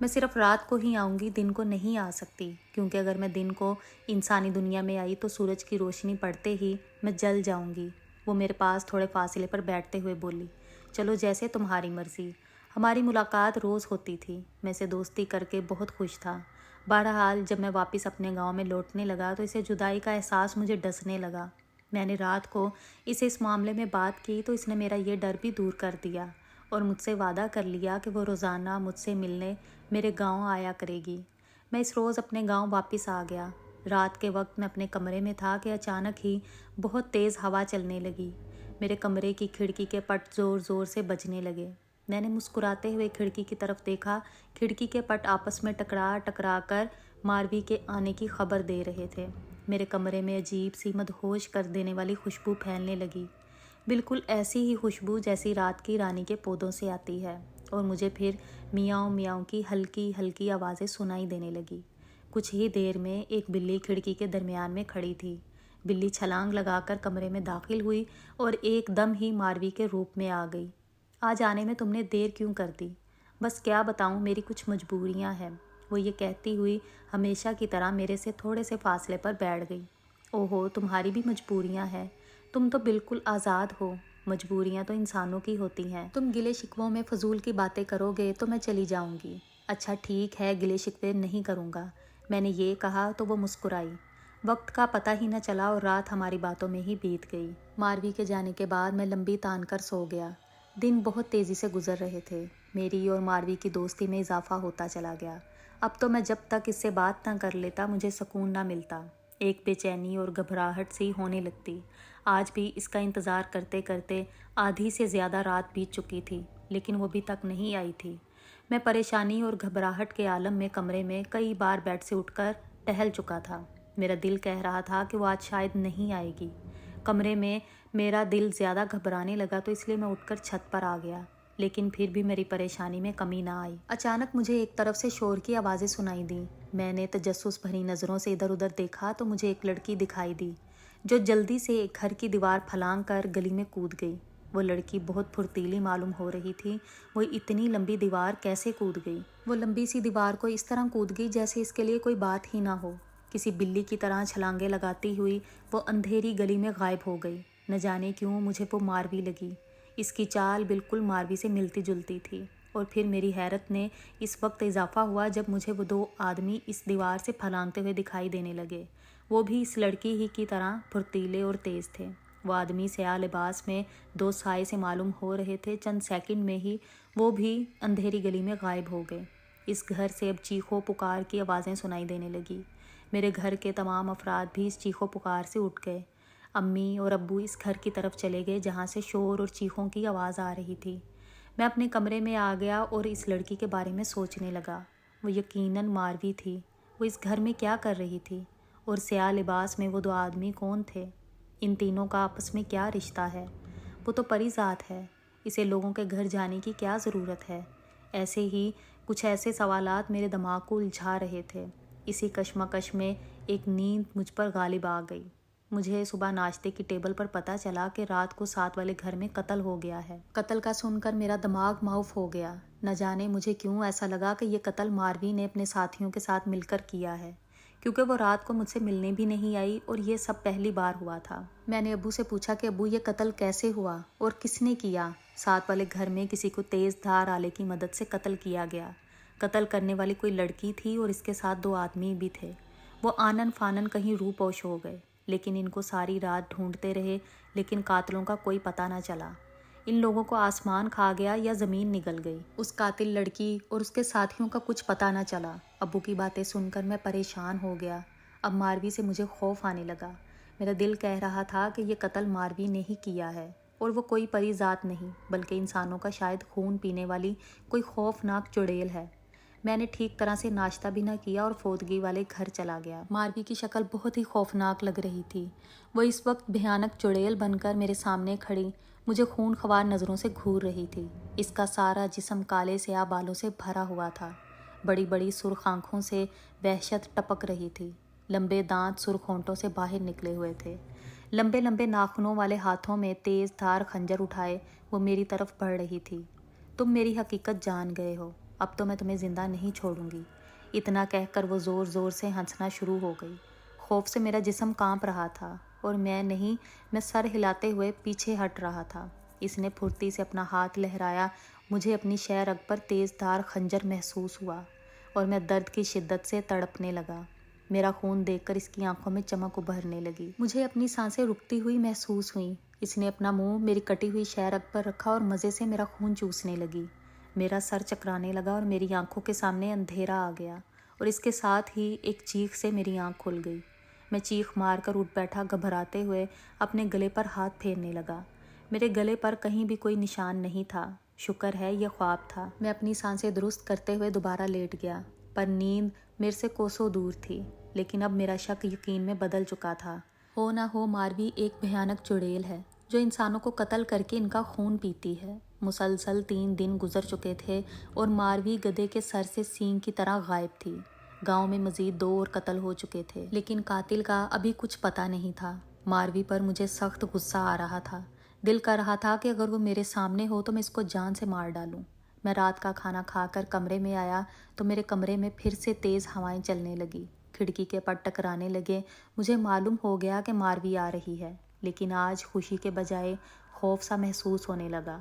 میں صرف رات کو ہی آؤں گی، دن کو نہیں آ سکتی، کیونکہ اگر میں دن کو انسانی دنیا میں آئی تو سورج کی روشنی پڑتے ہی میں جل جاؤں گی۔ وہ میرے پاس تھوڑے فاصلے پر بیٹھتے ہوئے بولی، چلو جیسے تمہاری مرضی۔ ہماری ملاقات روز ہوتی تھی، میں اسے دوستی کر کے بہت خوش تھا۔ بہرحال جب میں واپس اپنے گاؤں میں لوٹنے لگا تو اسے جدائی کا احساس مجھے ڈسنے لگا۔ میں نے رات کو اسے اس معاملے میں بات کی تو اس نے میرا یہ ڈر بھی دور کر دیا اور مجھ سے وعدہ کر لیا کہ وہ روزانہ مجھ سے ملنے میرے گاؤں آیا کرے گی۔ میں اس روز اپنے گاؤں واپس آ گیا۔ رات کے وقت میں اپنے کمرے میں تھا کہ اچانک ہی بہت تیز ہوا چلنے لگی۔ میرے کمرے کی کھڑکی کے پٹ زور زور سے بجنے لگے۔ میں نے مسکراتے ہوئے کھڑکی کی طرف دیکھا۔ کھڑکی کے پٹ آپس میں ٹکرا کر ماروی کے آنے کی خبر دے رہے تھے۔ میرے کمرے میں عجیب سی مدہوش کر دینے والی خوشبو پھیلنے لگی، بالکل ایسی ہی خوشبو جیسی رات کی رانی کے پودوں سے آتی ہے، اور مجھے پھر میاؤں میاؤں کی ہلکی ہلکی آوازیں سنائی دینے لگی۔ کچھ ہی دیر میں ایک بلی کھڑکی کے درمیان میں کھڑی تھی۔ بلی چھلانگ لگا کر کمرے میں داخل ہوئی اور ایک دم ہی ماروی کے روپ میں آ گئی۔ آج آنے میں تم نے دیر کیوں کر دی؟ بس کیا بتاؤں، میری کچھ مجبوریاں ہیں، وہ یہ کہتی ہوئی ہمیشہ کی طرح میرے سے تھوڑے سے فاصلے پر بیٹھ گئی۔ اوہو، تمہاری بھی مجبوریاں ہیں؟ تم تو بالکل آزاد ہو۔ مجبوریاں تو انسانوں کی ہوتی ہیں۔ تم گلے شکووں میں فضول کی باتیں کرو گے تو میں چلی جاؤں گی۔ اچھا ٹھیک ہے، گلے شکوے نہیں کروں گا، میں نے یہ کہا تو وہ مسکرائی۔ وقت کا پتہ ہی نہ چلا اور رات ہماری باتوں میں ہی بیت گئی۔ ماروی کے جانے کے بعد میں لمبی تان کر سو گیا۔ دن بہت تیزی سے گزر رہے تھے۔ میری اور ماروی کی دوستی میں اضافہ ہوتا چلا گیا۔ اب تو میں جب تک اس سے بات نہ کر لیتا مجھے سکون نہ ملتا، ایک بے چینی اور گھبراہٹ سی ہونے لگتی۔ آج بھی اس کا انتظار کرتے کرتے آدھی سے زیادہ رات بیت چکی تھی، لیکن وہ ابھی تک نہیں آئی تھی۔ میں پریشانی اور گھبراہٹ کے عالم میں کمرے میں کئی بار بیڈ سے اٹھ کر ٹہل چکا تھا۔ میرا دل کہہ رہا تھا کہ وہ آج شاید نہیں آئے گی۔ کمرے میں میرا دل زیادہ گھبرانے لگا تو اس لیے میں اٹھ کر چھت پر آ گیا، لیکن پھر بھی میری پریشانی میں کمی نہ آئی۔ اچانک مجھے ایک طرف سے شور کی آوازیں سنائی دیں۔ میں نے تجسس بھری نظروں سے ادھر ادھر دیکھا تو مجھے ایک لڑکی دکھائی دی جو جلدی سے ایک گھر کی دیوار پھلانگ کر گلی میں کود گئی۔ وہ لڑکی بہت پھرتیلی معلوم ہو رہی تھی۔ وہ اتنی لمبی دیوار کیسے کود گئی؟ وہ لمبی سی دیوار کو اس طرح کود گئی جیسے اس کے لیے کوئی بات ہی نہ ہو۔ کسی بلی کی طرح چھلانگیں لگاتی ہوئی وہ اندھیری گلی میں غائب ہو گئی۔ نہ جانے کیوں مجھے وہ ماروی لگی۔ اس کی چال بالکل ماروی سے ملتی جلتی تھی۔ اور پھر میری حیرت نے اس وقت اضافہ ہوا جب مجھے وہ دو آدمی اس دیوار سے پھلانگتے ہوئے دکھائی دینے لگے۔ وہ بھی اس لڑکی ہی کی طرح پھرتیلے اور تیز تھے۔ وہ آدمی سیاہ لباس میں دو سائے سے معلوم ہو رہے تھے۔ چند سیکنڈ میں ہی وہ بھی اندھیری گلی میں غائب ہو گئے۔ اس گھر سے اب چیخو پکار کی آوازیں سنائی دینے لگی۔ میرے گھر کے تمام افراد بھی اس چیخو پکار سے اٹھ گئے۔ امی اور ابو اس گھر کی طرف چلے گئے جہاں سے شور اور چیخوں کی آواز آ رہی تھی۔ میں اپنے کمرے میں آ گیا اور اس لڑکی کے بارے میں سوچنے لگا۔ وہ یقیناً ماروی تھی۔ وہ اس گھر میں کیا کر رہی تھی؟ اور سیاہ لباس میں وہ دو آدمی کون تھے؟ ان تینوں کا آپس میں کیا رشتہ ہے؟ وہ تو پری ذات ہے، اسے لوگوں کے گھر جانے کی کیا ضرورت ہے؟ کچھ ایسے سوالات میرے دماغ کو الجھا رہے تھے۔ اسی کشمکش میں ایک نیند مجھ پر غالب آ گئی۔ مجھے صبح ناشتے کی ٹیبل پر پتہ چلا کہ رات کو ساتھ والے گھر میں قتل ہو گیا ہے۔ قتل کا سن کر میرا دماغ معاف ہو گیا۔ نہ جانے مجھے کیوں ایسا لگا کہ یہ قتل ماروی نے اپنے ساتھیوں کے ساتھ مل کر کیا ہے، کیونکہ وہ رات کو مجھ سے ملنے بھی نہیں آئی اور یہ سب پہلی بار ہوا تھا۔ میں نے ابو سے پوچھا کہ ابو یہ قتل کیسے ہوا اور کس نے کیا؟ ساتھ والے گھر میں کسی کو تیز دھار آلے کی مدد سے قتل کیا گیا۔ قتل کرنے والی کوئی لڑکی تھی اور اس کے ساتھ دو آدمی بھی تھے۔ وہ آنن فانن کہیں روح پوش ہو گئے، لیکن ان کو ساری رات ڈھونڈتے رہے، لیکن قاتلوں کا کوئی پتہ نہ چلا۔ ان لوگوں کو آسمان کھا گیا یا زمین نگل گئی۔ اس قاتل لڑکی اور اس کے ساتھیوں کا کچھ پتہ نہ چلا۔ ابو کی باتیں سن کر میں پریشان ہو گیا۔ اب ماروی سے مجھے خوف آنے لگا۔ میرا دل کہہ رہا تھا کہ یہ قتل ماروی نے ہی کیا ہے، اور وہ کوئی پری ذات نہیں بلکہ انسانوں کا شاید خون پینے والی کوئی خوفناک چڑیل ہے۔ میں نے ٹھیک طرح سے ناشتہ بھی نہ کیا اور فوتگی والے گھر چلا گیا۔ ماروی کی شکل بہت ہی خوفناک لگ رہی تھی۔ وہ اس وقت بھیانک چڑیل بن کر میرے سامنے کھڑی مجھے خون خوار نظروں سے گھور رہی تھی۔ اس کا سارا جسم کالے سیاہ بالوں سے بھرا ہوا تھا۔ بڑی بڑی سرخ آنکھوں سے وحشت ٹپک رہی تھی۔ لمبے دانت سرخ ہونٹوں سے باہر نکلے ہوئے تھے۔ لمبے لمبے ناخنوں والے ہاتھوں میں تیز دھار خنجر اٹھائے وہ میری طرف بڑھ رہی تھی۔ تم میری حقیقت جان گئے ہو، اب تو میں تمہیں زندہ نہیں چھوڑوں گی۔ اتنا کہہ کر وہ زور زور سے ہنسنا شروع ہو گئی۔ خوف سے میرا جسم کانپ رہا تھا اور میں سر ہلاتے ہوئے پیچھے ہٹ رہا تھا۔ اس نے پھرتی سے اپنا ہاتھ لہرایا، مجھے اپنی شہ رگ پر تیز دھار خنجر محسوس ہوا اور میں درد کی شدت سے تڑپنے لگا۔ میرا خون دیکھ کر اس کی آنکھوں میں چمک ابھرنے لگی۔ مجھے اپنی سانسیں رکتی ہوئی محسوس ہوئیں۔ اس نے اپنا منہ میری کٹی ہوئی شہ رگ پر رکھا اور مزے سے میرا خون چوسنے لگی۔ میرا سر چکرانے لگا اور میری آنکھوں کے سامنے اندھیرا آ گیا اور اس کے ساتھ ہی ایک چیخ سے میری آنکھ کھل گئی۔ میں چیخ مار کر اٹھ بیٹھا، گھبراتے ہوئے اپنے گلے پر ہاتھ پھیرنے لگا۔ میرے گلے پر کہیں بھی کوئی نشان نہیں تھا۔ شکر ہے یہ خواب تھا۔ میں اپنی سانسیں درست کرتے ہوئے دوبارہ لیٹ گیا، پر نیند میرے سے کوسوں دور تھی۔ لیکن اب میرا شک یقین میں بدل چکا تھا۔ ہو نہ ہو ماروی ایک بھیانک چڑیل ہے جو انسانوں کو قتل کر کے ان کا خون پیتی ہے۔ مسلسل 3 دن گزر چکے تھے اور ماروی گدھے کے سر سے سینگ کی طرح غائب تھی۔ گاؤں میں مزید 2 اور قتل ہو چکے تھے، لیکن قاتل کا ابھی کچھ پتہ نہیں تھا۔ ماروی پر مجھے سخت غصہ آ رہا تھا۔ دل کر رہا تھا کہ اگر وہ میرے سامنے ہو تو میں اس کو جان سے مار ڈالوں۔ میں رات کا کھانا کھا کر کمرے میں آیا تو میرے کمرے میں پھر سے تیز ہوائیں چلنے لگی، کھڑکی کے پٹ ٹکرانے لگے۔ مجھے معلوم ہو گیا کہ ماروی آ رہی ہے، لیکن آج خوشی کے بجائے خوف سا محسوس ہونے لگا۔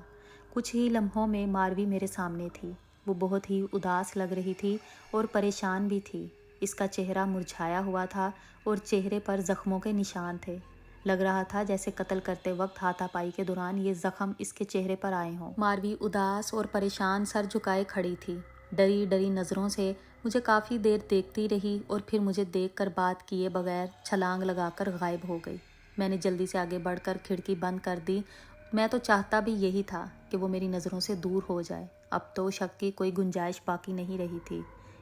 کچھ ہی لمحوں میں ماروی میرے سامنے تھی۔ وہ بہت ہی اداس لگ رہی تھی اور پریشان بھی تھی۔ اس کا چہرہ مرجھایا ہوا تھا اور چہرے پر زخموں کے نشان تھے۔ لگ رہا تھا جیسے قتل کرتے وقت ہاتھا پائی کے دوران یہ زخم اس کے چہرے پر آئے ہوں۔ ماروی اداس اور پریشان سر جھکائے کھڑی تھی، ڈری ڈری نظروں سے مجھے کافی دیر دیکھتی رہی اور پھر مجھے دیکھ کر بات کیے بغیر چھلانگ لگا کر غائب ہو گئی۔ میں نے جلدی سے آگے بڑھ کر کھڑکی بند کر دی۔ میں تو چاہتا بھی یہی تھا کہ وہ میری نظروں سے دور ہو جائے۔ اب تو شک کی کوئی گنجائش باقی نہیں رہی تھی۔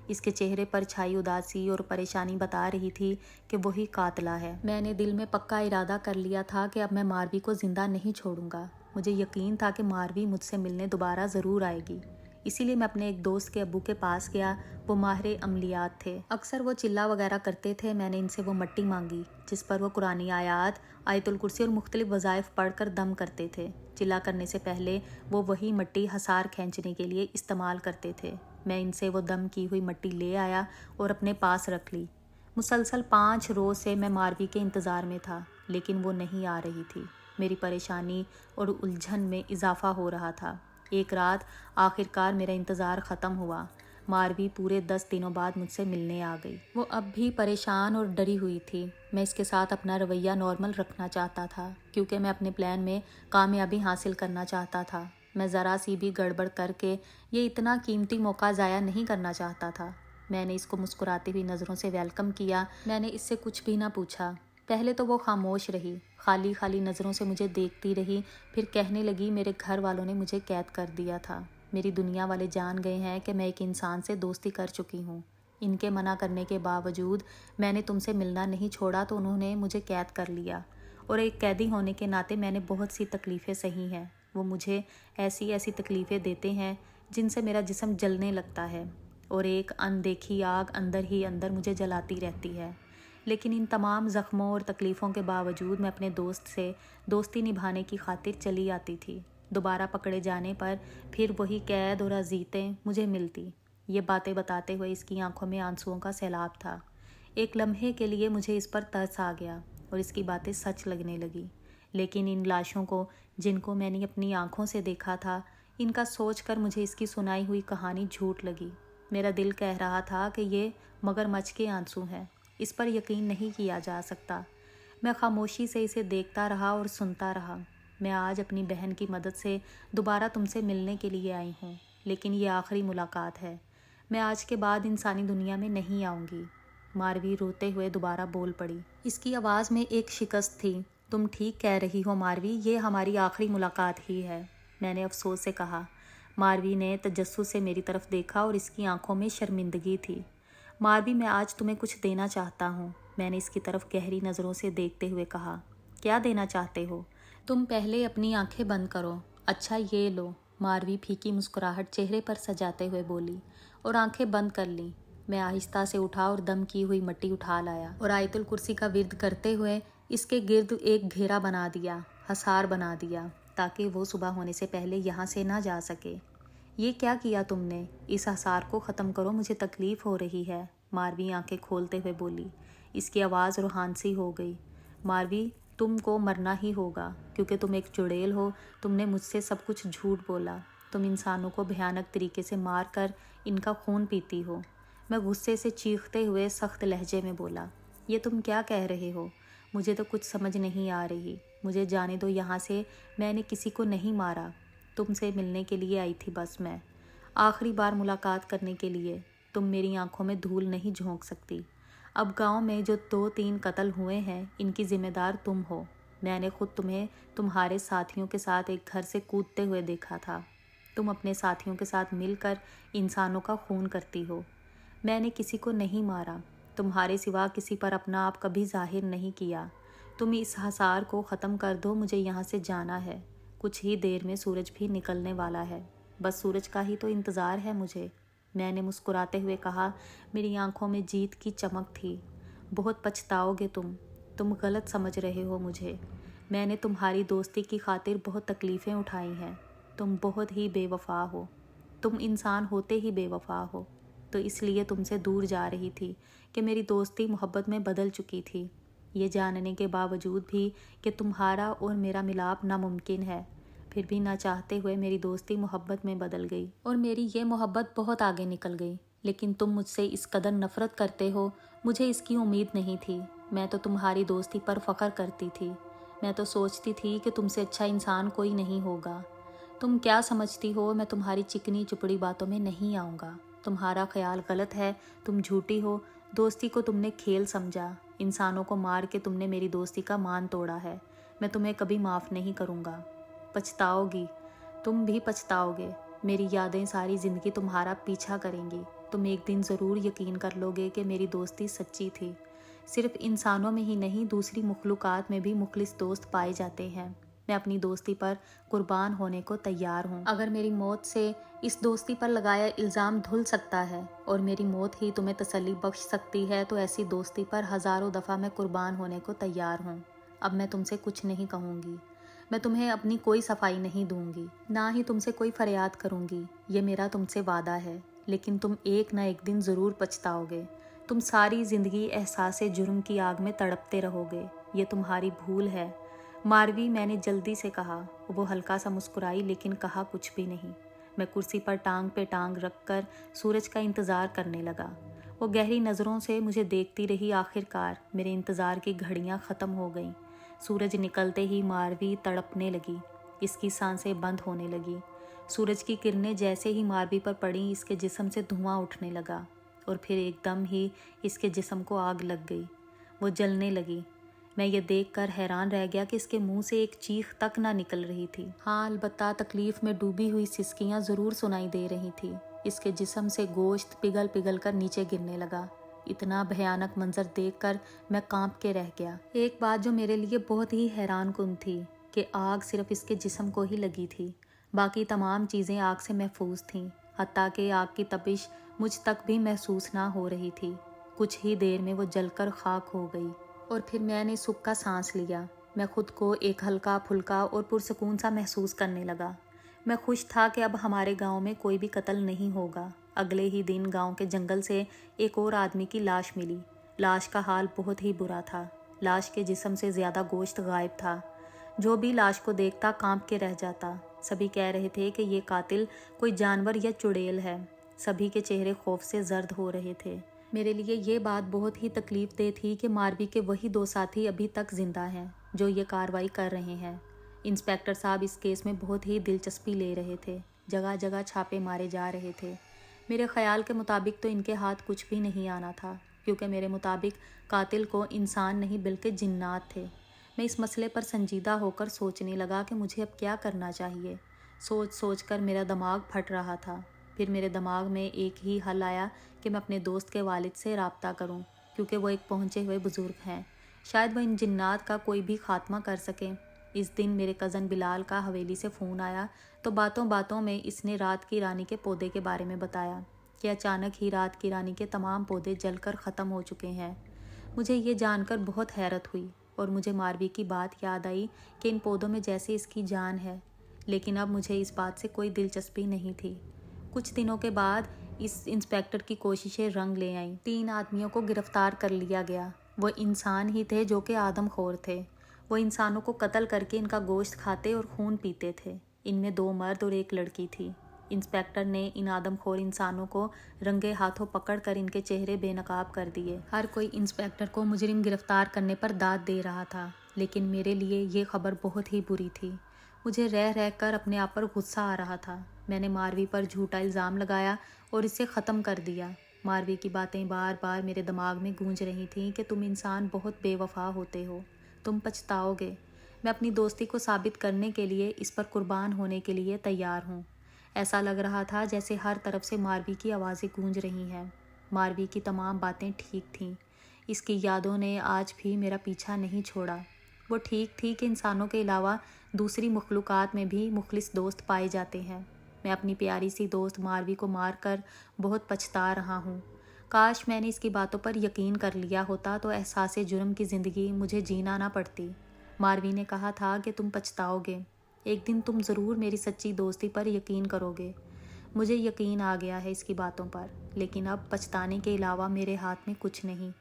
اس کے چہرے پر چھائی اداسی اور پریشانی بتا رہی تھی کہ وہی قاتلہ ہے۔ میں نے دل میں پکا ارادہ کر لیا تھا کہ اب میں ماروی کو زندہ نہیں چھوڑوں گا۔ مجھے یقین تھا کہ ماروی مجھ سے ملنے دوبارہ ضرور آئے گی۔ اسی لیے میں اپنے ایک دوست کے ابو کے پاس گیا۔ وہ ماہر عملیات تھے، اکثر وہ چلہ وغیرہ کرتے تھے۔ میں نے ان سے وہ مٹی مانگی جس پر وہ قرآنی آیات، آیت الکرسی اور مختلف وظائف پڑھ کر دم کرتے تھے۔ چلہ کرنے سے پہلے وہ وہی مٹی حصار کھینچنے کے لیے استعمال کرتے تھے۔ میں ان سے وہ دم کی ہوئی مٹی لے آیا اور اپنے پاس رکھ لی۔ مسلسل 5 روز سے میں ماروی کے انتظار میں تھا، لیکن وہ نہیں آ رہی تھی۔ میری پریشانی اور الجھن میں اضافہ ہو رہا تھا۔ ایک رات آخر کار میرا انتظار ختم ہوا۔ ماروی پورے 10 دنوں بعد مجھ سے ملنے آ گئی۔ وہ اب بھی پریشان اور ڈری ہوئی تھی۔ میں اس کے ساتھ اپنا رویہ نارمل رکھنا چاہتا تھا کیونکہ میں اپنے پلان میں کامیابی حاصل کرنا چاہتا تھا۔ میں ذرا سی بھی گڑبڑ کر کے یہ اتنا قیمتی موقع ضائع نہیں کرنا چاہتا تھا۔ میں نے اس کو مسکراتی ہوئی نظروں سے ویلکم کیا۔ میں نے اس سے کچھ بھی نہ پوچھا۔ پہلے تو وہ خاموش رہی، خالی خالی نظروں سے مجھے دیکھتی رہی، پھر کہنے لگی میرے گھر والوں نے مجھے قید کر دیا تھا۔ میری دنیا والے جان گئے ہیں کہ میں ایک انسان سے دوستی کر چکی ہوں۔ ان کے منع کرنے کے باوجود میں نے تم سے ملنا نہیں چھوڑا تو انہوں نے مجھے قید کر لیا، اور ایک قیدی ہونے کے ناطے میں نے بہت سی تکلیفیں سہی ہیں۔ وہ مجھے ایسی ایسی تکلیفیں دیتے ہیں جن سے میرا جسم جلنے لگتا ہے اور ایک اندیکھی آگ اندر ہی اندر مجھے جلاتی رہتی ہے۔ لیکن ان تمام زخموں اور تکلیفوں کے باوجود میں اپنے دوست سے دوستی نبھانے کی خاطر چلی آتی تھی۔ دوبارہ پکڑے جانے پر پھر وہی قید اور اذیتیں مجھے ملتی۔ یہ باتیں بتاتے ہوئے اس کی آنکھوں میں آنسوؤں کا سیلاب تھا۔ ایک لمحے کے لیے مجھے اس پر ترس آ گیا اور اس کی باتیں سچ لگنے لگی، لیکن ان لاشوں کو جن کو میں نے اپنی آنکھوں سے دیکھا تھا، ان کا سوچ کر مجھے اس کی سنائی ہوئی کہانی جھوٹ لگی۔ میرا دل کہہ رہا تھا کہ یہ مگرمچھ کے آنسو ہیں، اس پر یقین نہیں کیا جا سکتا۔ میں خاموشی سے اسے دیکھتا رہا اور سنتا رہا۔ میں آج اپنی بہن کی مدد سے دوبارہ تم سے ملنے کے لیے آئی ہوں، لیکن یہ آخری ملاقات ہے۔ میں آج کے بعد انسانی دنیا میں نہیں آؤں گی۔ ماروی روتے ہوئے دوبارہ بول پڑی۔ اس کی آواز میں ایک شکست تھی۔ تم ٹھیک کہہ رہی ہو ماروی، یہ ہماری آخری ملاقات ہی ہے، میں نے افسوس سے کہا۔ ماروی نے تجسس سے میری طرف دیکھا اور اس کی آنکھوں میں شرمندگی تھی۔ ماروی، میں آج تمہیں کچھ دینا چاہتا ہوں، میں نے اس کی طرف گہری نظروں سے دیکھتے ہوئے کہا۔ کیا دینا چاہتے ہو؟ تم پہلے اپنی آنکھیں بند کرو۔ اچھا یہ لو، ماروی پھیکی مسکراہٹ چہرے پر سجاتے ہوئے بولی اور آنکھیں بند کر لیں۔ میں آہستہ سے اٹھا اور دم کی ہوئی مٹی اٹھا لایا اور آیت الکرسی کا ورد کرتے ہوئے اس کے گرد ایک گھیرا بنا دیا، حصار بنا دیا، تاکہ وہ صبح ہونے سے پہلے یہاں سے نہ جا سکے۔ یہ کیا کیا تم نے؟ اس حصار کو ختم کرو، مجھے تکلیف ہو رہی ہے، ماروی آنکھیں کھولتے ہوئے بولی۔ اس کی آواز روحانسی ہو گئی۔ ماروی، تم کو مرنا ہی ہوگا کیونکہ تم ایک چڑیل ہو، تم نے مجھ سے سب کچھ جھوٹ بولا، تم انسانوں کو بھیانک طریقے سے مار کر ان کا خون پیتی ہو۔ میں غصے سے چیختے ہوئے سخت لہجے میں بولا، یہ تم کیا کہہ رہے ہو؟ مجھے تو کچھ سمجھ نہیں آ رہی، مجھے جانے دو یہاں سے، میں نے کسی کو نہیں مارا، تم سے ملنے کے لیے آئی تھی بس میں، آخری بار ملاقات کرنے کے لیے، تم میری آنکھوں میں دھول نہیں جھونک سکتی۔ اب گاؤں میں جو 2-3 قتل ہوئے ہیں ان کی ذمہ دار تم ہو، میں نے خود تمہیں تمہارے ساتھیوں کے ساتھ ایک گھر سے کودتے ہوئے دیکھا تھا، تم اپنے ساتھیوں کے ساتھ مل کر انسانوں کا خون کرتی ہو۔ میں نے کسی کو نہیں مارا، تمہارے سوا کسی پر اپنا آپ کبھی ظاہر نہیں کیا، تم اس حصار کو ختم کر دو، مجھے یہاں سے جانا ہے، کچھ ہی دیر میں سورج بھی نکلنے والا ہے، بس سورج کا ہی تو انتظار ہے مجھے۔ میں نے مسکراتے ہوئے کہا، میری آنکھوں میں جیت کی چمک تھی۔ بہت پچھتاؤ گے تم غلط سمجھ رہے ہو مجھے، میں نے تمہاری دوستی کی خاطر بہت تکلیفیں اٹھائی ہیں، تم بہت ہی بے وفا ہو، تم انسان ہوتے ہی بے وفا ہو، تو اس لیے تم سے دور جا رہی تھی کہ میری دوستی محبت میں بدل چکی تھی، یہ جاننے کے باوجود بھی کہ تمہارا اور میرا ملاپ ناممکن ہے، پھر بھی نہ چاہتے ہوئے میری دوستی محبت میں بدل گئی اور میری یہ محبت بہت آگے نکل گئی، لیکن تم مجھ سے اس قدر نفرت کرتے ہو، مجھے اس کی امید نہیں تھی، میں تو تمہاری دوستی پر فخر کرتی تھی، میں تو سوچتی تھی کہ تم سے اچھا انسان کوئی نہیں ہوگا، تم کیا سمجھتی ہو میں تمہاری چکنی چپڑی باتوں میں نہیں آؤں گا، تمہارا خیال غلط ہے، تم جھوٹی ہو، دوستی کو تم نے کھیل سمجھا، انسانوں کو مار کے تم نے میری دوستی کا مان توڑا ہے، میں تمہیں کبھی معاف نہیں کروں گا، پچھتاؤ گی، تم بھی پچھتاؤ گے، میری یادیں ساری زندگی تمہارا پیچھا کریں گی، تم ایک دن ضرور یقین کر لو گے کہ میری دوستی سچی تھی، صرف انسانوں میں ہی نہیں دوسری مخلوقات میں بھی مخلص دوست پائے جاتے ہیں، میں اپنی دوستی پر قربان ہونے کو تیار ہوں، اگر میری موت سے اس دوستی پر لگایا الزام دھل سکتا ہے اور میری موت ہی تمہیں تسلی بخش سکتی ہے تو ایسی دوستی پر ہزاروں دفعہ میں قربان ہونے کو تیار ہوں۔ اب میں تم سے کچھ نہیں کہوں گی، میں تمہیں اپنی کوئی صفائی نہیں دوں گی، نہ ہی تم سے کوئی فریاد کروں گی، یہ میرا تم سے وعدہ ہے، لیکن تم ایک نہ ایک دن ضرور پچھتاؤ گے، تم ساری زندگی احساس جرم کی آگ میں تڑپتے رہو گے، یہ تمہاری بھول ہے۔ ماروی، میں نے جلدی سے کہا۔ وہ ہلکا سا مسکرائی لیکن کہا کچھ بھی نہیں۔ میں کرسی پر ٹانگ پہ ٹانگ رکھ کر سورج کا انتظار کرنے لگا۔ وہ گہری نظروں سے مجھے دیکھتی رہی، آخرکار میرے انتظار کی گھڑیاں ختم ہو گئیں۔ سورج نکلتے ہی ماروی تڑپنے لگی، اس کی سانسیں بند ہونے لگی۔ سورج کی کرنیں جیسے ہی ماروی پر پڑیں اس کے جسم سے دھواں اٹھنے لگا اور پھر ایک دم ہی اس کے جسم کو آگ لگ گئی، وہ جلنے لگی۔ میں یہ دیکھ کر حیران رہ گیا کہ اس کے منہ سے ایک چیخ تک نہ نکل رہی تھی۔ ہاں، البتہ تکلیف میں ڈوبی ہوئی سسکیاں ضرور سنائی دے رہی تھی۔ اس کے جسم سے گوشت پگھل پگھل کر نیچے گرنے لگا۔ اتنا بھیانک منظر دیکھ کر میں کانپ کے رہ گیا۔ ایک بات جو میرے لیے بہت ہی حیران کن تھی کہ آگ صرف اس کے جسم کو ہی لگی تھی، باقی تمام چیزیں آگ سے محفوظ تھیں، حتیٰ کہ آگ کی تپش مجھ تک بھی محسوس نہ ہو رہی تھی۔ کچھ ہی دیر میں وہ جل کر خاک ہو گئی اور پھر میں نے سکھ کا سانس لیا۔ میں خود کو ایک ہلکا پھلکا اور پرسکون سا محسوس کرنے لگا۔ میں خوش تھا کہ اب ہمارے گاؤں میں کوئی بھی قتل نہیں ہوگا۔ اگلے ہی دن گاؤں کے جنگل سے ایک اور آدمی کی لاش ملی۔ لاش کا حال بہت ہی برا تھا، لاش کے جسم سے زیادہ گوشت غائب تھا۔ جو بھی لاش کو دیکھتا کانپ کے رہ جاتا۔ سبھی کہہ رہے تھے کہ یہ قاتل کوئی جانور یا چڑیل ہے۔ سبھی کے چہرے خوف سے زرد ہو رہے تھے۔ میرے لیے یہ بات بہت ہی تکلیف دہ تھی کہ ماروی کے وہی 2 ساتھی ابھی تک زندہ ہیں جو یہ کارروائی کر رہے ہیں۔ انسپکٹر صاحب اس کیس میں بہت ہی دلچسپی لے رہے تھے، جگہ جگہ چھاپے مارے جا رہے تھے۔ میرے خیال کے مطابق تو ان کے ہاتھ کچھ بھی نہیں آنا تھا، کیونکہ میرے مطابق قاتل کو انسان نہیں بلکہ جنات تھے۔ میں اس مسئلے پر سنجیدہ ہو کر سوچنے لگا کہ مجھے اب کیا کرنا چاہیے۔ سوچ سوچ کر میرا دماغ پھٹ رہا تھا۔ پھر میرے دماغ میں ایک ہی حل آیا کہ میں اپنے دوست کے والد سے رابطہ کروں، کیونکہ وہ ایک پہنچے ہوئے بزرگ ہیں، شاید وہ ان جنات کا کوئی بھی خاتمہ کر سکیں۔ اس دن میرے کزن بلال کا حویلی سے فون آیا تو باتوں باتوں میں اس نے رات کی رانی کے پودے کے بارے میں بتایا کہ اچانک ہی رات کی رانی کے تمام پودے جل کر ختم ہو چکے ہیں۔ مجھے یہ جان کر بہت حیرت ہوئی اور مجھے ماروی کی بات یاد آئی کہ ان پودوں میں جیسے اس کی جان ہے، لیکن اب مجھے اس بات سے کوئی دلچسپی نہیں تھی۔ کچھ دنوں کے بعد اس انسپیکٹر کی کوششیں رنگ لے آئیں۔ 3 آدمیوں کو گرفتار کر لیا گیا۔ وہ انسان ہی تھے جو کہ آدم خور تھے۔ وہ انسانوں کو قتل کر کے ان کا گوشت کھاتے اور خون پیتے تھے۔ ان میں 2 مرد اور 1 لڑکی تھی۔ انسپیکٹر نے ان آدم خور انسانوں کو رنگے ہاتھوں پکڑ کر ان کے چہرے بے نقاب کر دیے۔ ہر کوئی انسپیکٹر کو مجرم گرفتار کرنے پر داد دے رہا تھا، لیکن میرے لیے یہ خبر بہت ہی بری تھی۔ مجھے رہ کر اپنے آپ پر غصہ آ رہا تھا۔ میں نے ماروی پر جھوٹا الزام لگایا اور اسے ختم کر دیا۔ ماروی کی باتیں بار بار میرے دماغ میں گونج رہی تھیں کہ تم انسان بہت بے وفا ہوتے ہو، تم پچھتاؤ گے۔ میں اپنی دوستی کو ثابت کرنے کے لیے اس پر قربان ہونے کے لیے تیار ہوں۔ ایسا لگ رہا تھا جیسے ہر طرف سے ماروی کی آوازیں گونج رہی ہیں۔ ماروی کی تمام باتیں ٹھیک تھیں۔ اس کی یادوں نے آج بھی میرا پیچھا نہیں چھوڑا۔ وہ ٹھیک تھی کہ انسانوں کے علاوہ دوسری مخلوقات میں بھی مخلص دوست پائے جاتے ہیں۔ میں اپنی پیاری سی دوست ماروی کو مار کر بہت پچھتا رہا ہوں۔ کاش میں نے اس کی باتوں پر یقین کر لیا ہوتا تو احساس جرم کی زندگی مجھے جینا نہ پڑتی۔ ماروی نے کہا تھا کہ تم پچھتاؤ گے، ایک دن تم ضرور میری سچی دوستی پر یقین کرو گے۔ مجھے یقین آ گیا ہے اس کی باتوں پر، لیکن اب پچھتانے کے علاوہ میرے ہاتھ میں کچھ نہیں،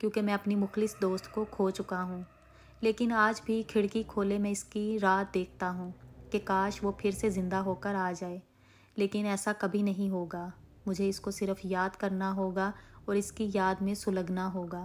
کیونکہ میں اپنی مخلص دوست کو کھو چکا ہوں۔ لیکن آج بھی کھڑکی کھولے میں اس کی رات دیکھتا ہوں کہ کاش وہ پھر سے زندہ ہو کر آ جائے، لیکن ایسا کبھی نہیں ہوگا۔ مجھے اس کو صرف یاد کرنا ہوگا اور اس کی یاد میں سلگنا ہوگا۔